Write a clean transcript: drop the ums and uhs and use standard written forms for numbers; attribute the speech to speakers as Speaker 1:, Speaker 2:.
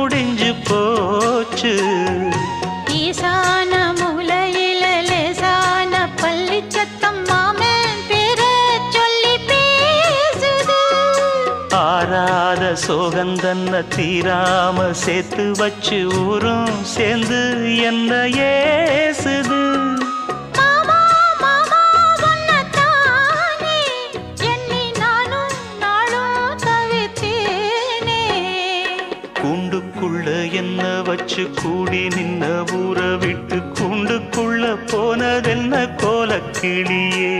Speaker 1: முடிஞ்சு போச்சு.
Speaker 2: ஈசான மூலையில லேசான பள்ளி சத்தம் மாமன் பேர சொல்லி பேசுது.
Speaker 1: ஆறாத சோகந்தன்ன தீராம சேர்த்து வச்சு ஊரும் சேர்ந்து என்ன ஏசுது.
Speaker 2: மாமா மாமா உன்னத்தானே எண்ணி நானும் நாளும் தவித்தேனே.
Speaker 1: கூண்டுக்குள்ள என்ன வச்சு கூடி நின்ன ஊரை விட்டு கூண்டுக்குள்ள போனதென்ன கோலக்கிளியே.